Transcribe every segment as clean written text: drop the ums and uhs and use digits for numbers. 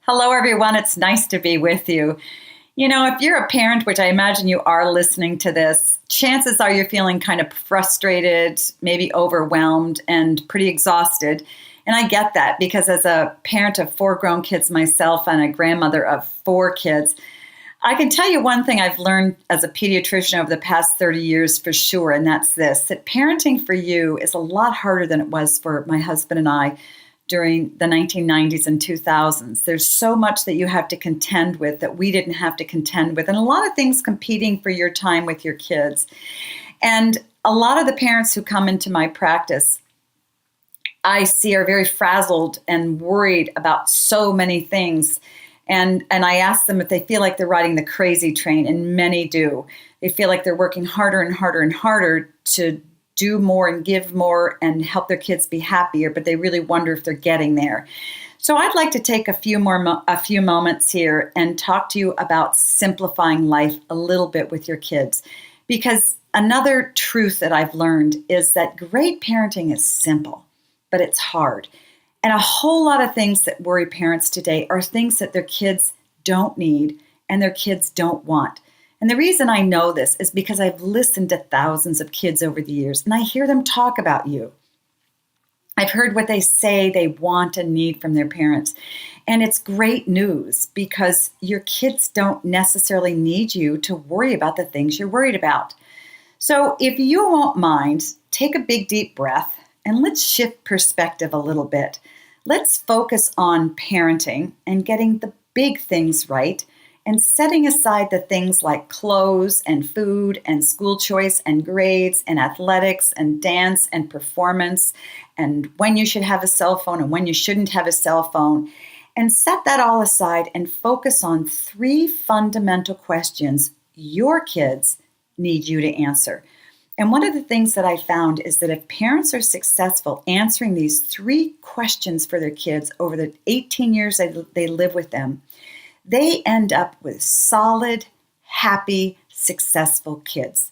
Hello, everyone. It's nice to be with you. You know, if you're a parent, which I imagine you are listening to this, chances are you're feeling kind of frustrated, maybe overwhelmed, and pretty exhausted. And I get that because as a parent of 4 grown kids myself and a grandmother of 4 kids, I can tell you one thing I've learned as a pediatrician over the past 30 years for sure, and that's this, that parenting for you is a lot harder than it was for my husband and I during the 1990s and 2000s. There's so much that you have to contend with that we didn't have to contend with, and a lot of things competing for your time with your kids. And a lot of the parents who come into my practice, I see are very frazzled and worried about so many things. And I ask them if they feel like they're riding the crazy train, and many do. They feel like they're working harder and harder and harder to do more and give more and help their kids be happier, but they really wonder if they're getting there. So I'd like to take a few moments here and talk to you about simplifying life a little bit with your kids, because another truth that I've learned is that great parenting is simple, but it's hard. And a whole lot of things that worry parents today are things that their kids don't need and their kids don't want. And the reason I know this is because I've listened to thousands of kids over the years, and I hear them talk about you. I've heard what they say they want and need from their parents. And it's great news because your kids don't necessarily need you to worry about the things you're worried about. So if you won't mind, take a big deep breath and let's shift perspective a little bit. Let's focus on parenting and getting the big things right, and setting aside the things like clothes and food and school choice and grades and athletics and dance and performance and when you should have a cell phone and when you shouldn't have a cell phone. And set that all aside and focus on 3 fundamental questions your kids need you to answer. And one of the things that I found is that if parents are successful answering these 3 questions for their kids over the 18 years they live with them, they end up with solid, happy, successful kids.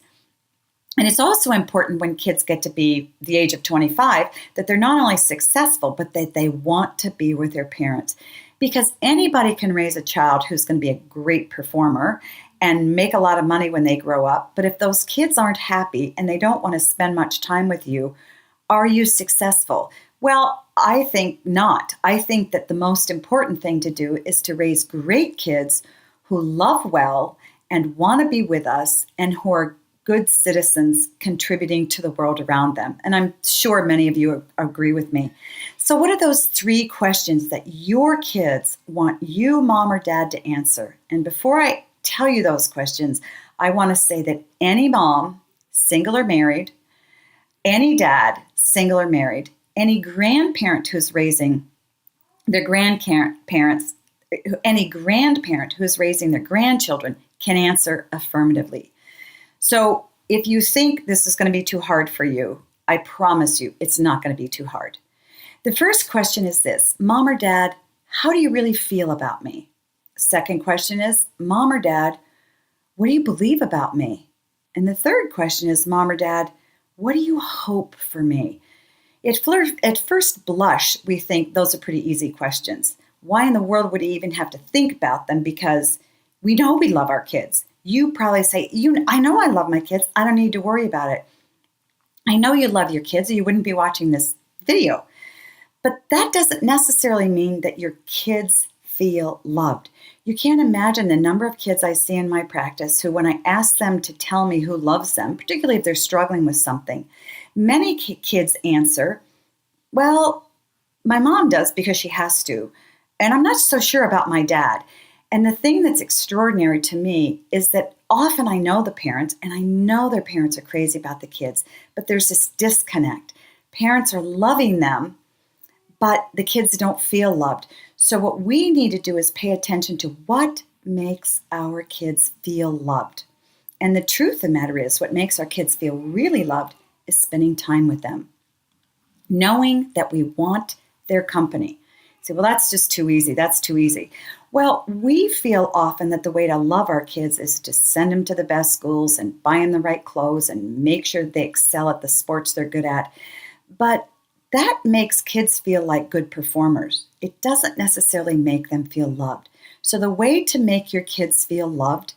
And it's also important when kids get to be the age of 25 that they're not only successful, but that they want to be with their parents. Because anybody can raise a child who's going to be a great performer and make a lot of money when they grow up. But if those kids aren't happy and they don't want to spend much time with you, are you successful? Well, I think not. I think that the most important thing to do is to raise great kids who love well and want to be with us and who are good citizens contributing to the world around them. And I'm sure many of you agree with me. So what are those 3 questions that your kids want you, mom or dad, to answer? And before I tell you those questions, I want to say that any mom, single or married, any dad, single or married, any grandparent who's raising their grandparents, any grandparent who's raising their grandchildren can answer affirmatively. So if you think this is going to be too hard for you, I promise you it's not going to be too hard. The first question is this: Mom or Dad, how do you really feel about me? Second question is, Mom or Dad, what do you believe about me? And the third question is, Mom or Dad, what do you hope for me? At first blush, we think those are pretty easy questions. Why in the world would you even have to think about them? Because we know we love our kids. You probably say, I know I love my kids. I don't need to worry about it. I know you love your kids or you wouldn't be watching this video. But that doesn't necessarily mean that your kids feel loved. You can't imagine the number of kids I see in my practice who, when I ask them to tell me who loves them, particularly if they're struggling with something, many kids answer, well, my mom does because she has to, and I'm not so sure about my dad. And the thing that's extraordinary to me is that often I know the parents, and I know their parents are crazy about the kids, but there's this disconnect. Parents are loving them, but the kids don't feel loved. So what we need to do is pay attention to what makes our kids feel loved. And the truth of the matter is, what makes our kids feel really loved is spending time with them, knowing that we want their company. Say, well, that's just too easy. That's too easy. Well, we feel often that the way to love our kids is to send them to the best schools and buy them the right clothes and make sure they excel at the sports they're good at. But That makes kids feel like good performers. It doesn't necessarily make them feel loved. So the way to make your kids feel loved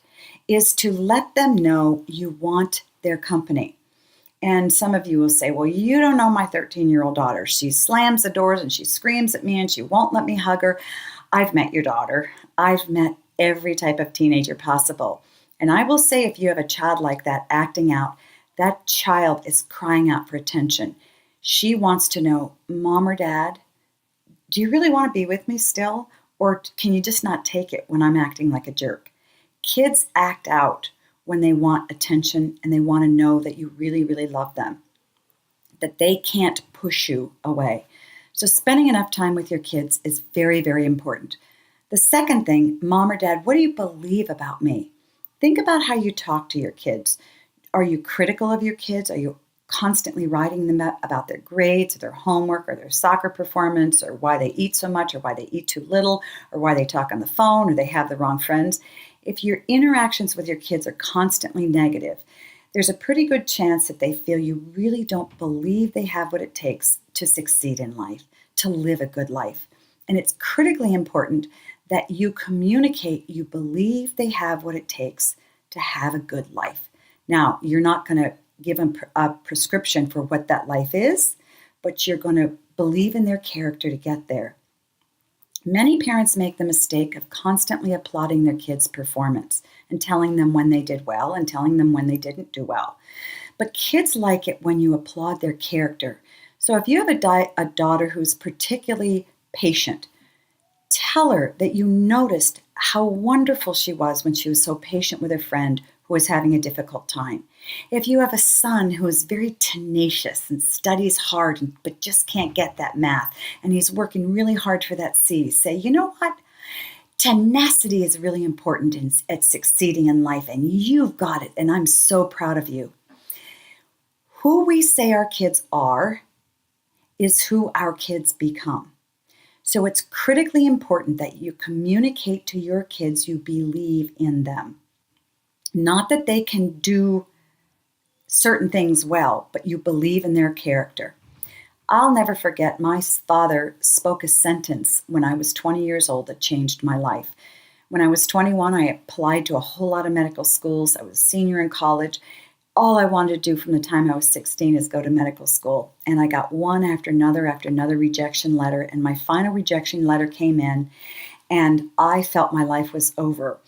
is to let them know you want their company. And some of you will say, well, you don't know my 13-year-old daughter. She slams the doors and she screams at me and she won't let me hug her. I've met your daughter. I've met every type of teenager possible. And I will say, if you have a child like that acting out, that child is crying out for attention. She wants to know, Mom or Dad, do you really want to be with me still? Or can you just not take it when I'm acting like a jerk? Kids act out when they want attention and they want to know that you really, really love them, that they can't push you away. So spending enough time with your kids is very, very important. The second thing, Mom or Dad, what do you believe about me? Think about how you talk to your kids. Are you critical of your kids? Are you constantly writing them up about their grades or their homework or their soccer performance or why they eat so much or why they eat too little or why they talk on the phone or they have the wrong friends? If your interactions with your kids are constantly negative, there's a pretty good chance that they feel you really don't believe they have what it takes to succeed in life, to live a good life. And it's critically important that you communicate you believe they have what it takes to have a good life. Now, you're not going to give them a prescription for what that life is, but you're going to believe in their character to get there. Many parents make the mistake of constantly applauding their kids' performance and telling them when they did well and telling them when they didn't do well. But kids like it when you applaud their character. So if you have a daughter who's particularly patient, tell her that you noticed how wonderful she was when she was so patient with her friend who was having a difficult time. If you have a son who is very tenacious and studies hard but just can't get that math, and he's working really hard for that C, say, you know what? Tenacity is really important at succeeding in life, and you've got it, and I'm so proud of you. Who we say our kids are is who our kids become. So it's critically important that you communicate to your kids you believe in them. Not that they can do certain things well, but you believe in their character. I'll never forget, my father spoke a sentence when I was 20 years old that changed my life. When I was 21, I applied to a whole lot of medical schools. I was a senior in college. All I wanted to do from the time I was 16 is go to medical school. And I got one after another rejection letter. And my final rejection letter came in, and I felt my life was over.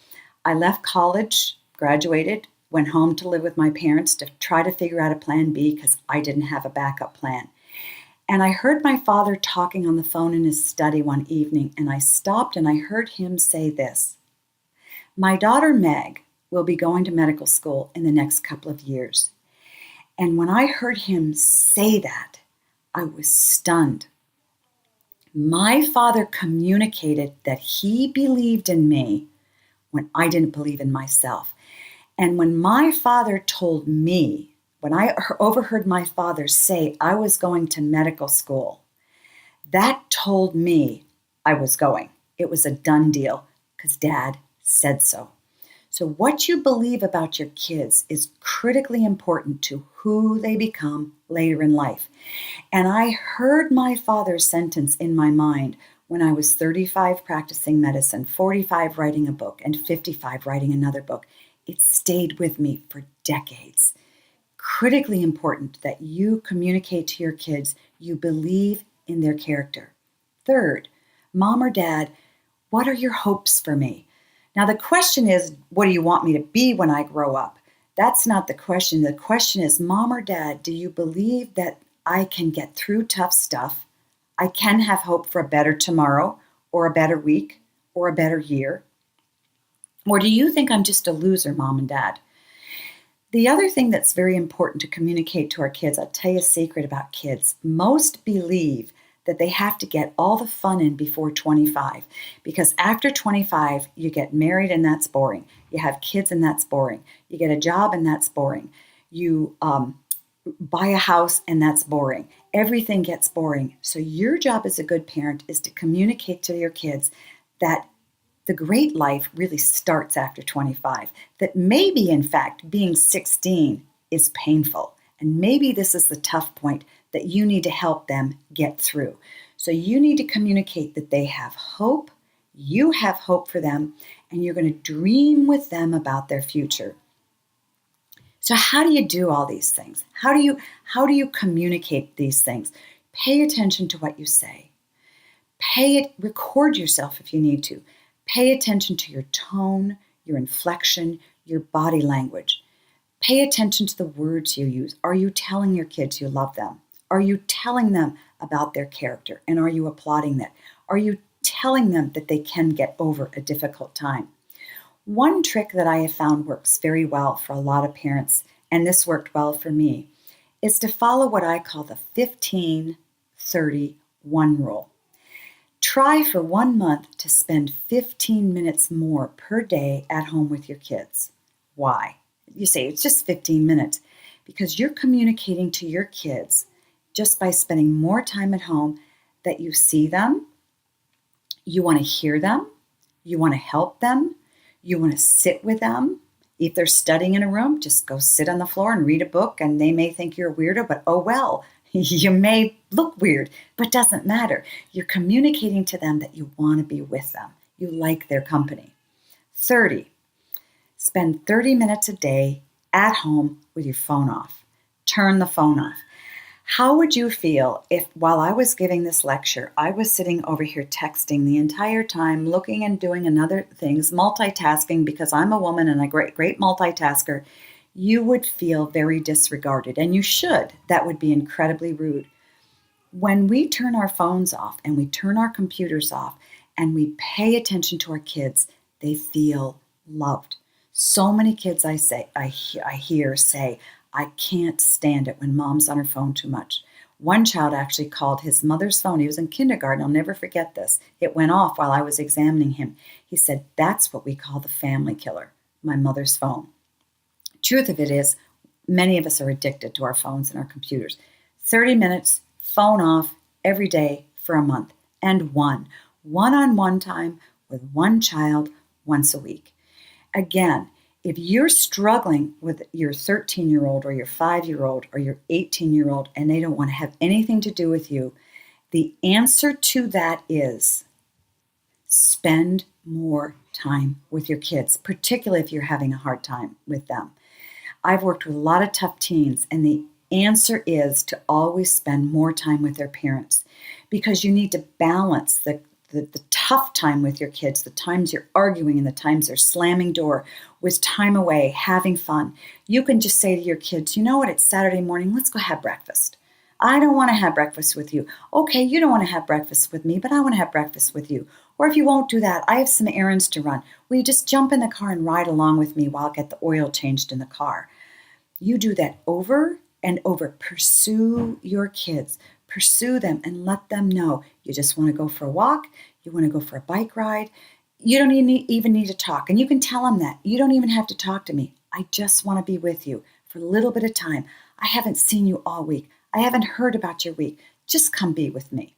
I left college, graduated, went home to live with my parents to try to figure out a plan B because I didn't have a backup plan. And I heard my father talking on the phone in his study one evening, and I stopped and I heard him say this: my daughter Meg will be going to medical school in the next couple of years. And when I heard him say that, I was stunned. My father communicated that he believed in me when I didn't believe in myself. And when my father told me, when I overheard my father say I was going to medical school, that told me I was going. It was a done deal because Dad said so. So what you believe about your kids is critically important to who they become later in life. And I heard my father's sentence in my mind when I was 35 practicing medicine, 45 writing a book, and 55 writing another book. It stayed with me for decades. Critically important that you communicate to your kids you believe in their character. Third, Mom or Dad, what are your hopes for me? Now the question is, what do you want me to be when I grow up? That's not the question. The question is, Mom or Dad, do you believe that I can get through tough stuff? I can have hope for a better tomorrow or a better week or a better year? Or do you think I'm just a loser, Mom and Dad? The other thing that's very important to communicate to our kids, I'll tell you a secret about kids. Most believe that they have to get all the fun in before 25, because after 25, you get married and that's boring. You have kids and that's boring. You get a job and that's boring. You buy a house and that's boring. Everything gets boring. So your job as a good parent is to communicate to your kids that the great life really starts after 25, that maybe, in fact, being 16 is painful. And maybe this is the tough point that you need to help them get through. So you need to communicate that they have hope, you have hope for them, and you're going to dream with them about their future. So how do you do all these things? How do you communicate these things? Pay attention to what you say. Record yourself if you need to. Pay attention to your tone, your inflection, your body language. Pay attention to the words you use. Are you telling your kids you love them? Are you telling them about their character? And are you applauding that? Are you telling them that they can get over a difficult time? One trick that I have found works very well for a lot of parents, and this worked well for me, is to follow what I call the 15-30-1 rule. Try for 1 month to spend 15 minutes more per day at home with your kids. Why? You say it's just 15 minutes because you're communicating to your kids just by spending more time at home that you see them, you want to hear them, you want to help them, you want to sit with them. If they're studying in a room, just go sit on the floor and read a book, and they may think you're a weirdo, but oh well. You may look weird, but doesn't matter. You're communicating to them that you want to be with them. You like their company. 30, spend 30 minutes a day at home with your phone off. Turn the phone off. How would you feel if while I was giving this lecture, I was sitting over here texting the entire time, looking and doing other things, multitasking because I'm a woman and a great multitasker? You would feel very disregarded, and you should. That would be incredibly rude. When we turn our phones off and we turn our computers off and we pay attention to our kids, they feel loved. So many kids I hear say, I can't stand it when mom's on her phone too much. One child actually called his mother's phone. He was in kindergarten. I'll never forget this. It went off while I was examining him. He said, that's what we call the family killer, my mother's phone. Truth of it is, many of us are addicted to our phones and our computers. 30 minutes, phone off every day for a month. And one-on-one time with one child once a week. Again, if you're struggling with your 13-year-old or your 5-year-old or your 18-year-old and they don't want to have anything to do with you, the answer to that is spend more time with your kids, particularly if you're having a hard time with them. I've worked with a lot of tough teens, and the answer is to always spend more time with their parents because you need to balance the tough time with your kids, the times you're arguing and the times they're slamming door, with time away, having fun. You can just say to your kids, you know what, it's Saturday morning, let's go have breakfast. I don't want to have breakfast with you. Okay, you don't want to have breakfast with me, but I want to have breakfast with you. Or if you won't do that, I have some errands to run. Will you just jump in the car and ride along with me while I get the oil changed in the car? You do that over and over. Pursue your kids. Pursue them and let them know you just want to go for a walk. You want to go for a bike ride. You don't even need to talk. And you can tell them that. You don't even have to talk to me. I just want to be with you for a little bit of time. I haven't seen you all week. I haven't heard about your week. Just come be with me.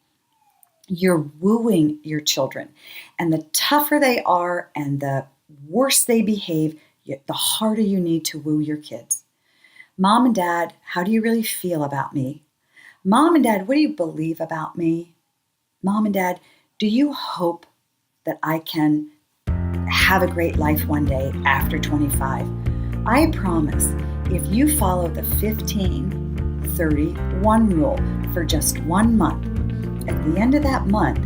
You're wooing your children. And the tougher they are and the worse they behave, the harder you need to woo your kids. Mom and Dad, how do you really feel about me? Mom and Dad, what do you believe about me? Mom and Dad, do you hope that I can have a great life one day after 25? I promise, if you follow the 15-30-1 rule for just 1 month, at the end of that month,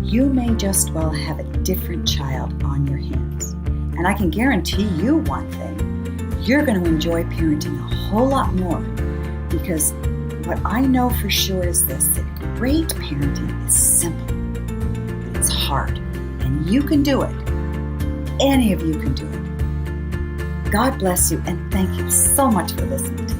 you may just well have a different child on your hands. And I can guarantee you one thing, you're going to enjoy parenting a whole lot more, because what I know for sure is this, that great parenting is simple, but it's hard, and you can do it. Any of you can do it. God bless you, and thank you so much for listening to